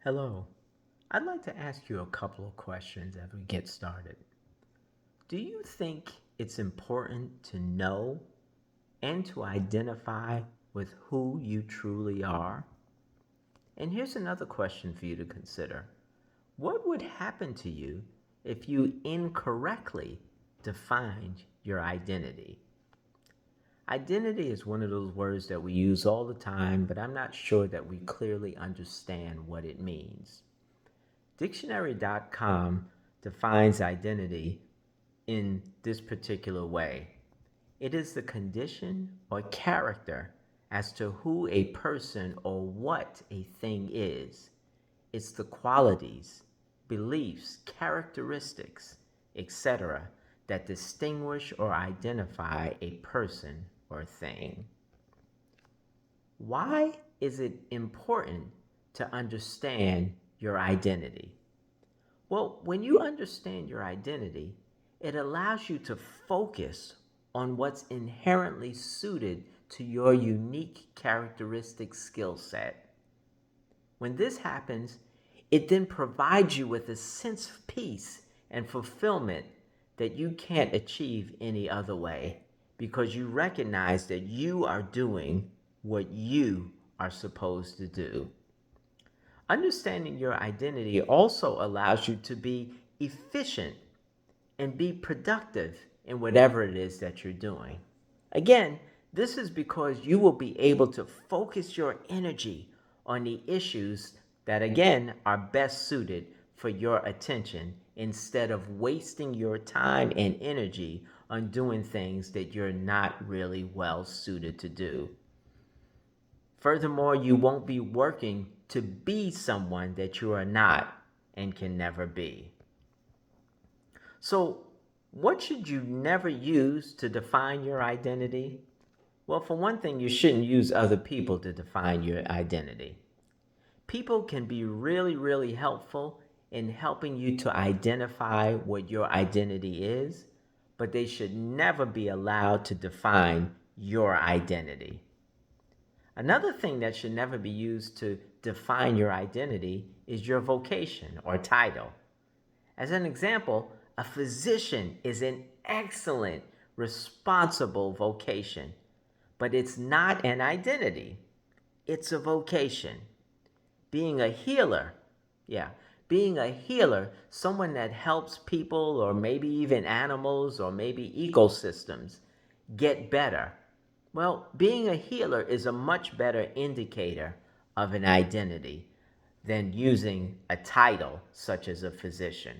Hello. I'd like to ask you a couple of questions as we get started. Do you think it's important to know and to identify with who you truly are? And here's another question for you to consider. What would happen to you if you incorrectly defined your identity? Identity is one of those words that we use all the time, but I'm not sure that we clearly understand what it means. Dictionary.com defines identity in this particular way. It is the condition or character as to who a person or what a thing is. It's the qualities, beliefs, characteristics, etc., that distinguish or identify a person or thing. Why is it important to understand your identity? Well, when you understand your identity, it allows you to focus on what's inherently suited to your unique characteristic skill set. When this happens, it then provides you with a sense of peace and fulfillment that you can't achieve any other way because you recognize that you are doing what you are supposed to do. Understanding your identity also allows you to be efficient and be productive in whatever it is that you're doing. Again, this is because you will be able to focus your energy on the issues that, again, are best suited for your attention instead of wasting your time and energy on doing things that you're not really well suited to do. Furthermore, you won't be working to be someone that you are not and can never be. So, what should you never use to define your identity? Well, for one thing, you shouldn't use other people to define your identity. People can be really, really helpful in helping you to identify what your identity is, but they should never be allowed to define your identity. Another thing that should never be used to define your identity is your vocation or title. As an example, a physician is an excellent, responsible vocation, but it's not an identity, it's a vocation. Being a healer, yeah, being a healer, someone that helps people or maybe even animals or maybe ecosystems get better. Well, being a healer is a much better indicator of an identity than using a title such as a physician.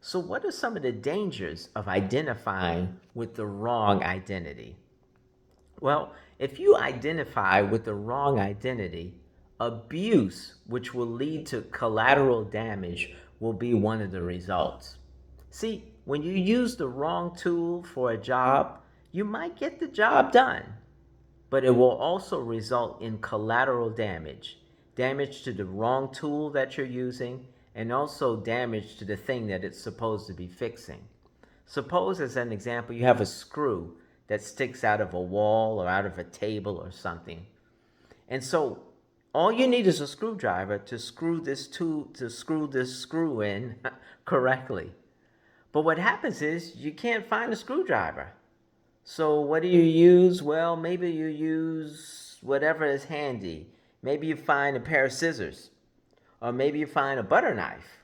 So, what are some of the dangers of identifying with the wrong identity? Well, if you identify with the wrong identity, abuse, which will lead to collateral damage, will be one of the results. See, when you use the wrong tool for a job, you might get the job done, but it will also result in collateral damage, damage to the wrong tool that you're using, and also damage to the thing that it's supposed to be fixing. Suppose, as an example, you have a screw that sticks out of a wall or out of a table or something. And so all you need is a screwdriver to screw this screw in correctly. But what happens is you can't find a screwdriver. So what do you use? Well, maybe you use whatever is handy. Maybe you find a pair of scissors, or maybe you find a butter knife,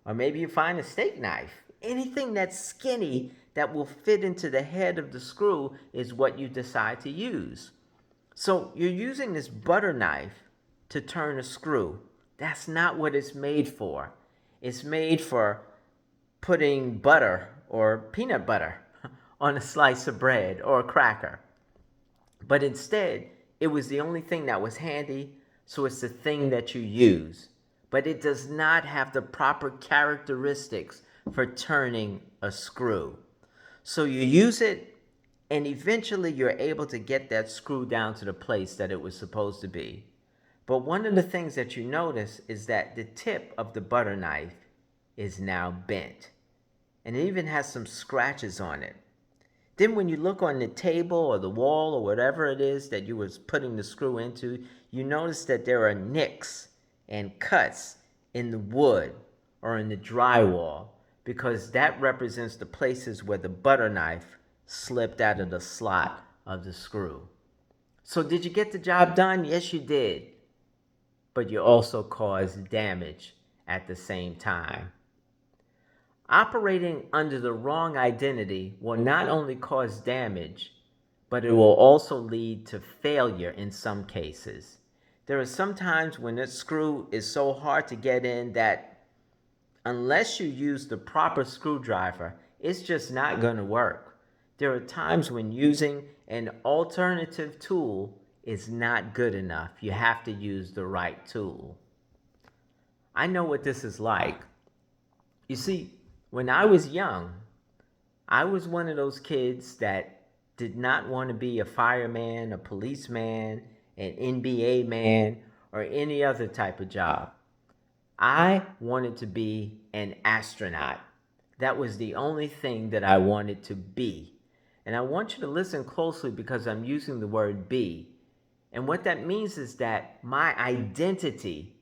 or maybe you find a steak knife. Anything that's skinny that will fit into the head of the screw is what you decide to use. So you're using this butter knife to turn a screw. That's not what it's made for. It's made for putting butter or peanut butter on a slice of bread or a cracker. But instead, it was the only thing that was handy, so it's the thing that you use. But it does not have the proper characteristics for turning a screw. So you use it, and eventually you're able to get that screw down to the place that it was supposed to be. But one of the things that you notice is that the tip of the butter knife is now bent, and it even has some scratches on it. Then when you look on the table or the wall or whatever it is that you was putting the screw into, you notice that there are nicks and cuts in the wood or in the drywall, because that represents the places where the butter knife slipped out of the slot of the screw. So did you get the job done? Yes, you did. But you also caused damage at the same time. Operating under the wrong identity will not only cause damage, but it will also lead to failure in some cases. There are some times when this screw is so hard to get in that unless you use the proper screwdriver, it's just not going to work. There are times when using an alternative tool is not good enough. You have to use the right tool. I know what this is like. You see, when I was young, I was one of those kids that did not want to be a fireman, a policeman, an NBA man, or any other type of job. I wanted to be an astronaut. That was the only thing that I wanted to be. And I want you to listen closely because I'm using the word be. And what that means is that my identity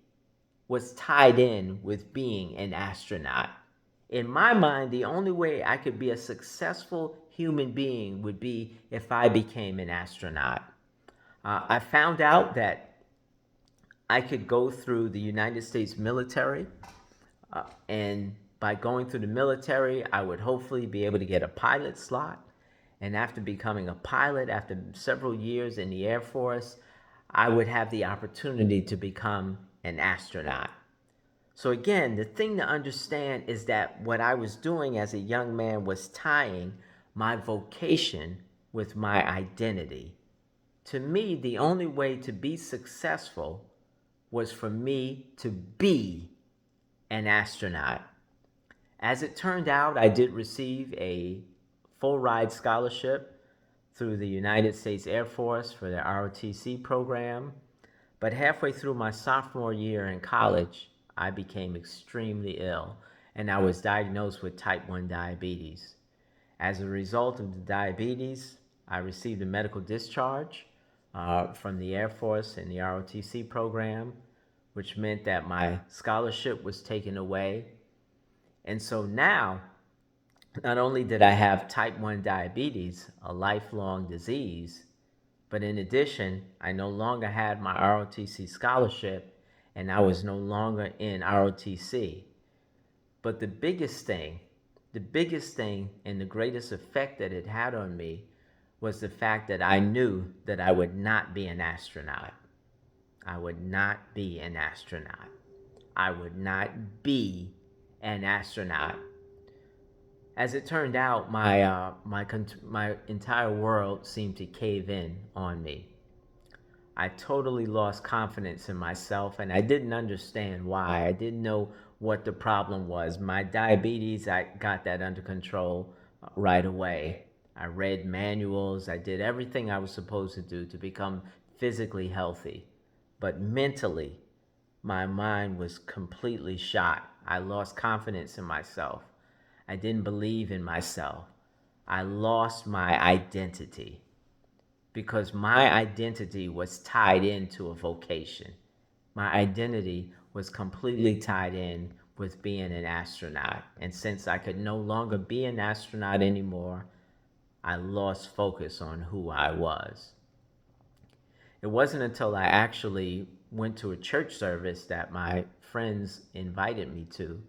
was tied in with being an astronaut. In my mind, the only way I could be a successful human being would be if I became an astronaut. I found out that I could go through the United States military, and by going through the military, I would hopefully be able to get a pilot slot. And after becoming a pilot, after several years in the Air Force, I would have the opportunity to become an astronaut. So again, the thing to understand is that what I was doing as a young man was tying my vocation with my identity. To me, the only way to be successful was for me to be an astronaut. As it turned out, I did receive a full ride scholarship through the United States Air Force for the ROTC program. But halfway through my sophomore year in college, I became extremely ill and I was diagnosed with type 1 diabetes. As a result of the diabetes, I received a medical discharge from the Air Force and the ROTC program, which meant that my scholarship was taken away. And so now, not only did I have type 1 diabetes, a lifelong disease, but in addition, I no longer had my ROTC scholarship and I was no longer in ROTC. But the biggest thing and the greatest effect that it had on me was the fact that I knew that I would not be an astronaut. I would not be an astronaut. I would not be an astronaut. As it turned out, my entire world seemed to cave in on me. I totally lost confidence in myself and I didn't understand why. I didn't know what the problem was. My diabetes, I got that under control right away. I read manuals, I did everything I was supposed to do to become physically healthy. But mentally, my mind was completely shot. I lost confidence in myself. I didn't believe in myself. I lost my identity because my identity was tied into a vocation. My identity was completely tied in with being an astronaut. And since I could no longer be an astronaut anymore, I lost focus on who I was. It wasn't until I actually went to a church service that my friends invited me to,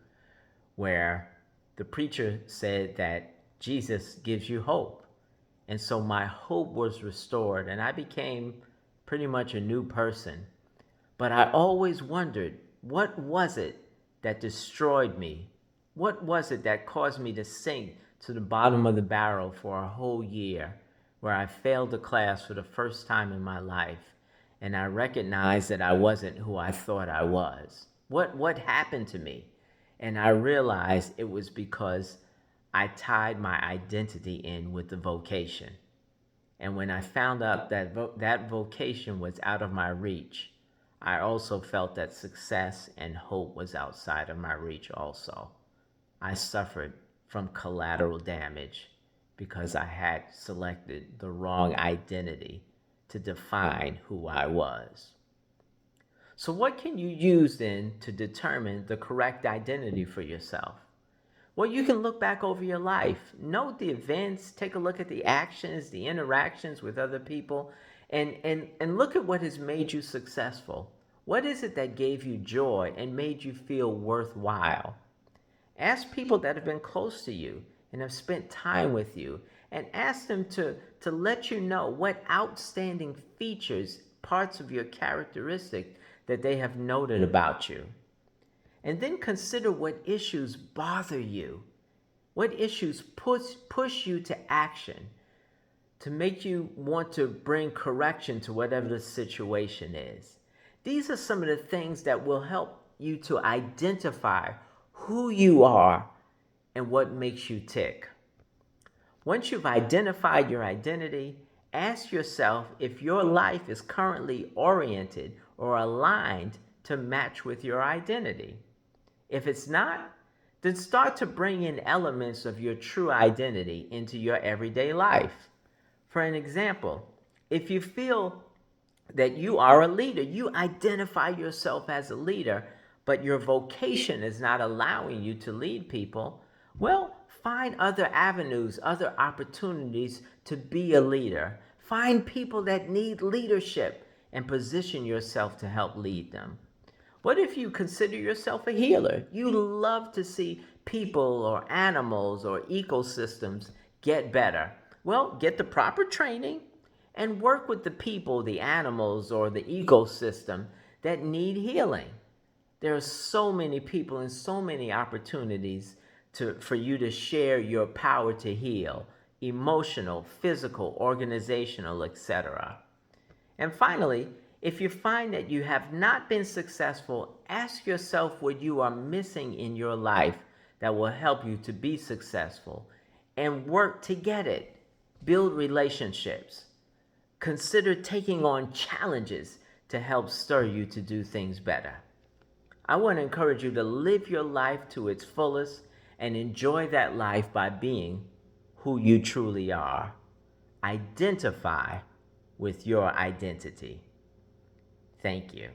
where the preacher said that Jesus gives you hope. And so my hope was restored and I became pretty much a new person. But I always wondered, what was it that destroyed me? What was it that caused me to sink to the bottom of the barrel for a whole year, where I failed a class for the first time in my life, and I recognized that I wasn't who I thought I was? What happened to me? And I realized it was because I tied my identity in with the vocation. And when I found out that that vocation was out of my reach, I also felt that success and hope was outside of my reach also. I suffered from collateral damage because I had selected the wrong identity to define who I was. So, what can you use then to determine the correct identity for yourself? Well, you can look back over your life, note the events, take a look at the actions, the interactions with other people, and look at what has made you successful. What is it that gave you joy and made you feel worthwhile? Ask people that have been close to you and have spent time with you, and ask them to let you know what outstanding features, parts of your characteristic that they have noted about you. And then consider what issues bother you, what issues push you to action, to make you want to bring correction to whatever the situation is. These are some of the things that will help you to identify who you are and what makes you tick. Once you've identified your identity, ask yourself if your life is currently oriented or aligned to match with your identity. If it's not, then start to bring in elements of your true identity into your everyday life. For an example, if you feel that you are a leader, you identify yourself as a leader, but your vocation is not allowing you to lead people, well, find other avenues, other opportunities to be a leader. Find people that need leadership and position yourself to help lead them. What if you consider yourself a healer? You love to see people or animals or ecosystems get better. Well, get the proper training and work with the people, the animals, or the ecosystem that need healing. There are so many people and so many opportunities for you to share your power to heal, emotional, physical, organizational, etc. And finally, if you find that you have not been successful, ask yourself what you are missing in your life that will help you to be successful and work to get it. Build relationships. Consider taking on challenges to help stir you to do things better. I want to encourage you to live your life to its fullest and enjoy that life by being who you truly are. Identify with your identity. Thank you.